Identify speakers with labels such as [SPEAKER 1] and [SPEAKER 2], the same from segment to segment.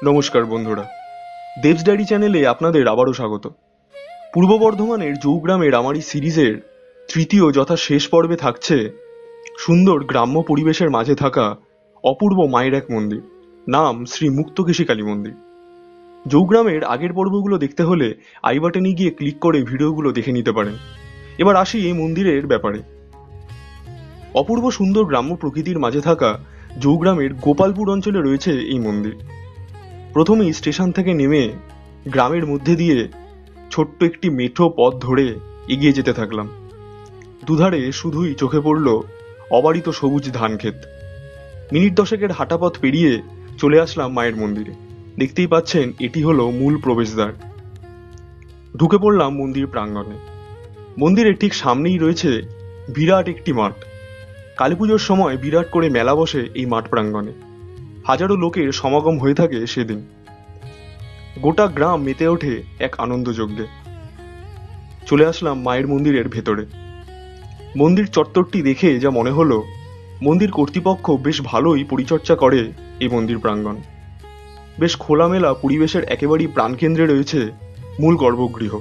[SPEAKER 1] নমস্কার বন্ধুরা, দেবস ডায়েরি চ্যানেলে আপনাদের আবারও স্বাগত। পূর্ব বর্ধমানের জৌগ্রামের আমার এই সিরিজের তৃতীয় যথা শেষ পর্বে থাকছে সুন্দর গ্রাম্য পরিবেশের মাঝে থাকা অপূর্ব মায়ের এক মন্দির, নাম শ্রী মুক্তকেশী কালী মন্দির। জৌগ্রামের আগের পর্বগুলো দেখতে হলে আই বাটনে গিয়ে ক্লিক করে ভিডিওগুলো দেখে নিতে পারেন। এবার আসি এই মন্দিরের ব্যাপারে। অপূর্ব সুন্দর গ্রাম্য প্রকৃতির মাঝে থাকা জৌগ্রামের গোপালপুর অঞ্চলে রয়েছে এই মন্দির। প্রথমেই স্টেশন থেকে নেমে গ্রামের মধ্যে দিয়ে ছোট্ট একটি মেঠো পথ ধরে এগিয়ে যেতে থাকলাম। দুধারে শুধুই চোখে পড়ল অবারিত সবুজ ধান ক্ষেত। মিনিট দশেকের হাঁটা পথ পেরিয়ে চলে আসলাম মায়ের মন্দিরে। দেখতেই পাচ্ছেন এটি হলো মূল প্রবেশদ্বার। ঢুকে পড়লাম মন্দির প্রাঙ্গণে। মন্দিরের ঠিক সামনেই রয়েছে বিরাট একটি মাঠ। কালী পুজোর সময় বিরাট করে মেলা বসে এই মাঠ প্রাঙ্গণে। হাজারো লোকের সমাগম হয়ে থাকে সেদিন। গোটা গ্রাম মেতে ওঠে এক আনন্দযজ্ঞে। চলে আসলাম মায়ের মন্দিরের ভেতরে। মন্দির চত্বরটি দেখে যা মনে হলো, মন্দির কর্তৃপক্ষ বেশ ভালোই পরিচর্যা করে এই মন্দির প্রাঙ্গণ। বেশ খোলামেলা পরিবেশের একেবারেই প্রাণকেন্দ্রে রয়েছে মূল গর্ভগৃহ।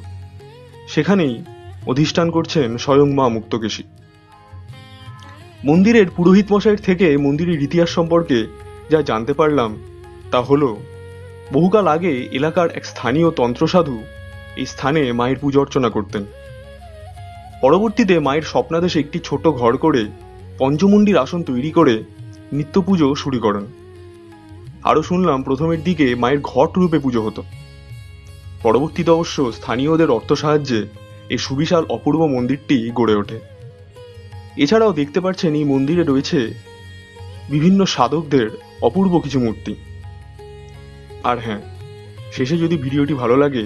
[SPEAKER 1] সেখানেই অধিষ্ঠান করছেন স্বয়ং মা মুক্তকেশী। মন্দিরের পুরোহিত মশাইয়ের থেকে মন্দিরের ইতিহাস সম্পর্কে যা জানতে পারলাম তা হলো, বহুকাল আগে এলাকার এক স্থানীয় তন্ত্রসাধু এই স্থানে মায়ের পূজা অর্চনা করতেন। পরবর্তীতে মায়ের স্বপ্নাদেশে একটি ছোট ঘর করে পঞ্চমুণ্ডির আসন তৈরি করে নিত্য পুজো শুরু করেন। আরো শুনলাম প্রথমের দিকে মায়ের ঘট রূপে পুজো হতো। পরবর্তীতে অবশ্য স্থানীয়দের অর্থ সাহায্যে এই সুবিশাল অপূর্ব মন্দিরটি গড়ে ওঠে। এছাড়াও দেখতে পাচ্ছেন এই মন্দিরে রয়েছে বিভিন্ন সাধকদের অপূর্ব কিছু মূর্তি। আর হ্যাঁ, শেষে যদি ভিডিওটি ভালো লাগে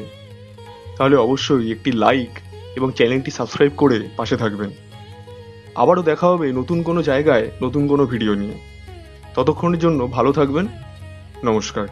[SPEAKER 1] তাহলে অবশ্যই একটি লাইক এবং চ্যানেলটি সাবস্ক্রাইব করে পাশে থাকবেন। আবারও দেখা হবে নতুন কোনো জায়গায় নতুন কোনো ভিডিও নিয়ে। ততক্ষণের জন্য ভালো থাকবেন। নমস্কার।